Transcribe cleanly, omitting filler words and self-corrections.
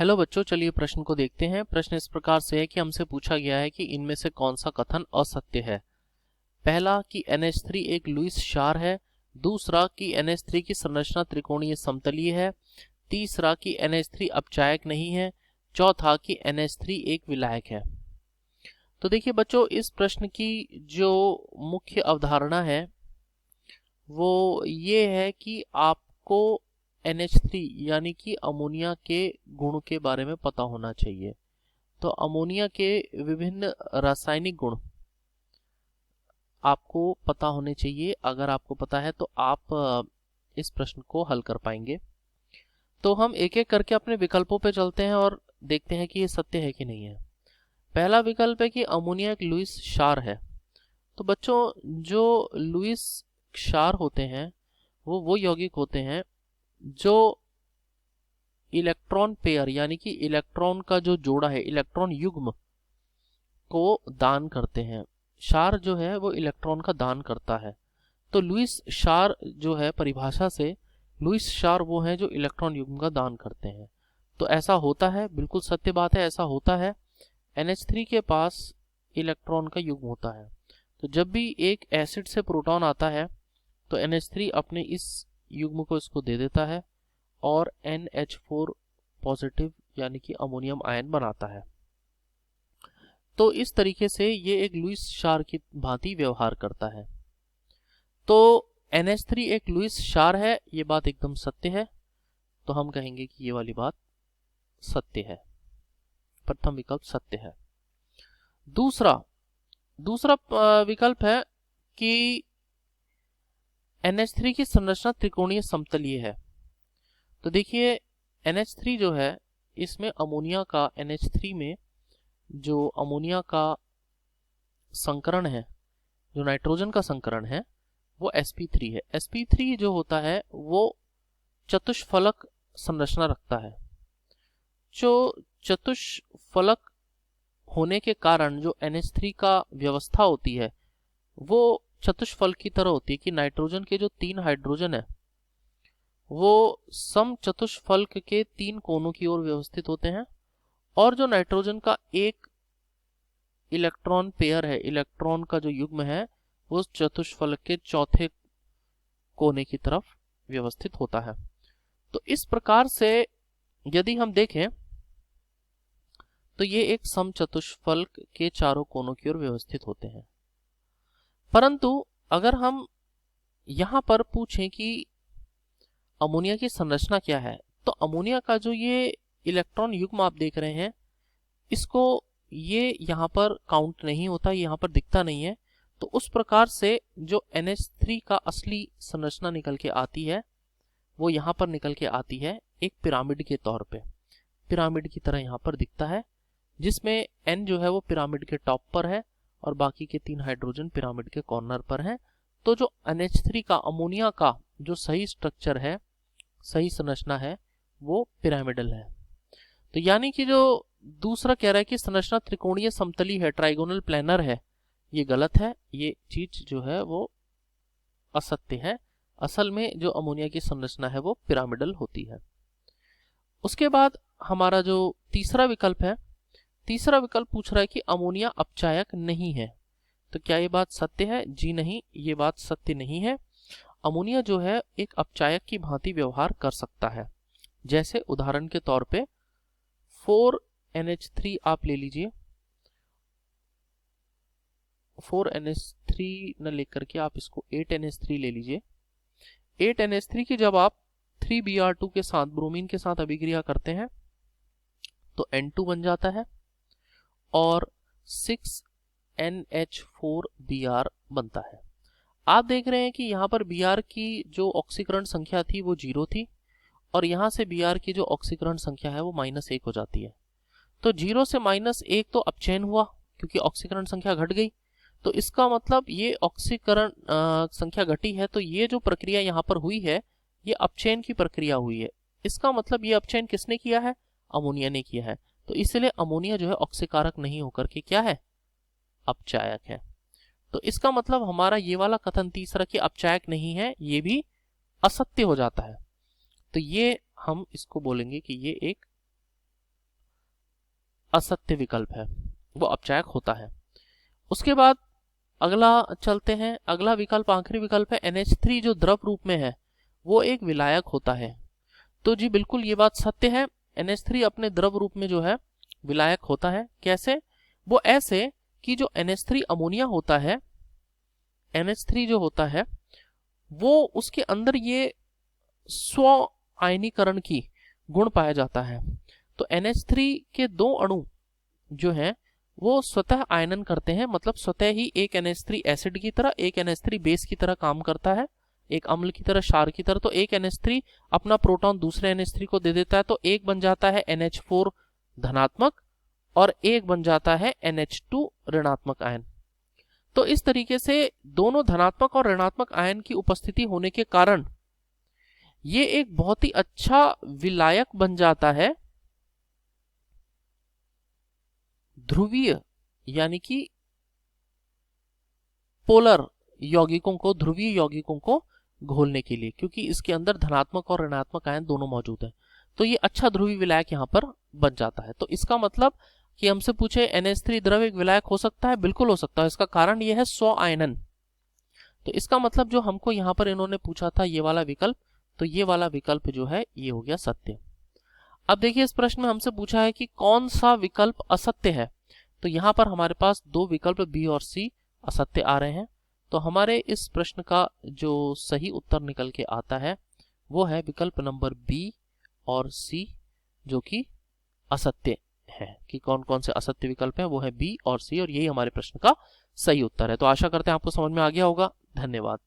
Hello बच्चों, चलिए प्रश्न को देखते हैं। प्रश्न इस प्रकार से है कि हमसे पूछा गया है कि इनमें से कौन सा कथन असत्य है। पहला कि NH3 एक लुईस क्षार है। दूसरा कि NH3 की संरचना त्रिकोणीय समतलीय है। तीसरा कि NH3 अपचायक नहीं है। चौथा कि NH3 एक विलायक है। तो देखिए बच्चों, इस प्रश्न की जो मुख्य अवधारणा है वो ये है कि आपको NH3 यानी कि अमोनिया के गुण के बारे में पता होना चाहिए। तो अमोनिया के विभिन्न रासायनिक गुण आपको पता होने चाहिए। अगर आपको पता है तो आप इस प्रश्न को हल कर पाएंगे। तो हम एक एक करके अपने विकल्पों पे चलते हैं और देखते हैं कि ये सत्य है कि नहीं है। पहला विकल्प है कि अमोनिया एक लुईस क्षार है। तो बच्चों, जो लुईस क्षार होते हैं वो यौगिक होते हैं जो इलेक्ट्रॉन पेयर यानी कि इलेक्ट्रॉन का जो जोड़ा है, इलेक्ट्रॉन युग्म को दान करते हैं। क्षार जो है वो इलेक्ट्रॉन का दान करता है। तो लुईस क्षार जो है, परिभाषा से लुईस क्षार वो है जो इलेक्ट्रॉन युग्म का दान करते हैं। तो ऐसा होता है, बिल्कुल सत्य बात है, ऐसा होता है। NH3 के पास इलेक्ट्रॉन का युग्म होता है। तो जब भी एक एसिड से प्रोटॉन आता है तो NH3 अपने इस युग्म को इसको दे देता है और NH4 पॉजिटिव यानी कि अमोनियम आयन बनाता है। तो इस तरीके से ये एक लुईस क्षार की भांति व्यवहार करता है। तो NH3 एक लुईस क्षार है, ये बात एकदम सत्य है। तो हम कहेंगे कि ये वाली बात सत्य है, प्रथम विकल्प सत्य है। दूसरा विकल्प है कि NH3 की संरचना त्रिकोणीय समतलीय है। तो देखिए, NH3 जो है, इसमें अमोनिया का NH3 में जो अमोनिया का संकरण है, जो नाइट्रोजन का संकरण है, वो sp3 है। sp3 जो होता है वो चतुष्फलक संरचना रखता है। जो चतुष्फलक होने के कारण जो NH3 का व्यवस्था होती है वो चतुष्फलक की तरह होती है कि नाइट्रोजन के जो 3 हाइड्रोजन है वो सम चतुष्फलक के 3 कोनों की ओर व्यवस्थित होते हैं, और जो नाइट्रोजन का एक इलेक्ट्रॉन पेयर है, इलेक्ट्रॉन का जो युग्म है, वो चतुष्फलक के चौथे कोने की तरफ व्यवस्थित होता है। तो इस प्रकार से यदि हम देखें तो ये एक सम चतुष्फलक के चारों कोनों की ओर व्यवस्थित होते हैं। परंतु अगर हम यहां पर पूछें कि अमोनिया की संरचना क्या है, तो अमोनिया का जो ये इलेक्ट्रॉन युग्म आप देख रहे हैं, इसको ये यहाँ पर काउंट नहीं होता, यहाँ पर दिखता नहीं है। तो उस प्रकार से जो NH3 का असली संरचना निकल के आती है वो यहाँ पर निकल के आती है एक पिरामिड के तौर पे, पिरामिड की तरह यहाँ पर दिखता है, जिसमें N जो है वो पिरामिड के टॉप पर है और बाकी के 3 हाइड्रोजन पिरामिड के कॉर्नर पर हैं। तो जो NH3 का, अमोनिया का जो सही स्ट्रक्चर है, सही संरचना है, वो पिरामिडल है। तो यानी कि जो दूसरा कह रहा है कि संरचना त्रिकोणीय समतली है, ट्राइगोनल प्लेनर है, ये गलत है। ये चीज जो है वो असत्य है। असल में जो अमोनिया की संरचना है वो पिरामिडल होती है। उसके बाद हमारा जो तीसरा विकल्प है, तीसरा विकल्प पूछ रहा है कि अमोनिया अपचायक नहीं है। तो क्या ये बात सत्य है? जी नहीं, ये बात सत्य नहीं है। अमोनिया जो है एक अपचायक की भांति व्यवहार कर सकता है। जैसे उदाहरण के तौर पे 4NH3 आप ले लीजिए, 4NH3 न लेकर के आप इसको 8NH3 ले लीजिए। 8NH3 की जब आप 3Br2 के साथ, ब्रोमीन के साथ अभिक्रिया करते हैं तो N2 बन जाता है और 6NH4Br बनता है। आप देख रहे हैं कि यहाँ पर Br की जो ऑक्सीकरण संख्या थी वो 0 थी और यहाँ से Br की जो ऑक्सीकरण संख्या है वो -1 हो जाती है। तो 0 से -1 तो अपचयन हुआ क्योंकि ऑक्सीकरण संख्या घट गई। तो इसका मतलब ये ऑक्सीकरण संख्या घटी है, तो ये जो प्रक्रिया यहाँ पर हुई है ये अपचयन की प्रक्रिया हुई है। इसका मतलब ये अपचयन किसने किया है? अमोनिया ने किया है। तो इसलिए अमोनिया जो है ऑक्सीकारक नहीं होकर के क्या है? अपचायक है। तो इसका मतलब हमारा ये वाला कथन तीसरा कि अपचायक नहीं है, ये भी असत्य हो जाता है। तो ये हम इसको बोलेंगे कि ये एक असत्य विकल्प है, वो अपचायक होता है। उसके बाद अगला चलते हैं, अगला विकल्प आखिरी विकल्प है NH3 जो द्रव रूप में है वो एक विलायक होता है। तो जी बिल्कुल ये बात सत्य है, NH3 अपने द्रव रूप में जो है विलायक होता है। कैसे? वो ऐसे कि जो NH3 अमोनिया होता है, NH3 जो होता है वो उसके अंदर ये स्व आयनीकरण की गुण पाया जाता है। तो NH3 के दो अणु जो हैं वो स्वतः आयनन करते हैं, मतलब स्वतः ही एक NH3 एसिड की तरह, एक NH3 बेस की तरह काम करता है, एक अम्ल की तरह, क्षार की तरह। तो एक NH3 अपना प्रोटॉन दूसरे NH3 को दे देता है, तो एक बन जाता है NH4 धनात्मक और एक बन जाता है NH2 ऋणात्मक आयन। तो इस तरीके से दोनों धनात्मक और ऋणात्मक आयन की उपस्थिति होने के कारण ये एक बहुत ही अच्छा विलायक बन जाता है ध्रुवीय यानी कि पोलर यौगिकों को, ध्रुवीय यौगिकों को घोलने के लिए, क्योंकि इसके अंदर धनात्मक और ऋणात्मक आयन दोनों मौजूद हैं। तो ये अच्छा ध्रुवीय विलायक यहाँ पर बन जाता है। तो इसका मतलब कि हमसे पूछे NH3 द्रव एक विलायक हो सकता है, बिल्कुल हो सकता है। इसका कारण यह है स्व आयनन। तो इसका मतलब जो हमको यहाँ पर इन्होंने पूछा था ये वाला विकल्प, तो ये वाला विकल्प जो है ये हो गया सत्य। अब देखिए इस प्रश्न में हमसे पूछा है कि कौन सा विकल्प असत्य है। तो यहाँ पर हमारे पास दो विकल्प बी और सी असत्य आ रहे हैं। तो हमारे इस प्रश्न का जो सही उत्तर निकल के आता है वो है विकल्प नंबर बी और सी, जो कि असत्य है। कि कौन कौन से असत्य विकल्प हैं, वो है बी और सी, और यही हमारे प्रश्न का सही उत्तर है। तो आशा करते हैं आपको समझ में आ गया होगा। धन्यवाद।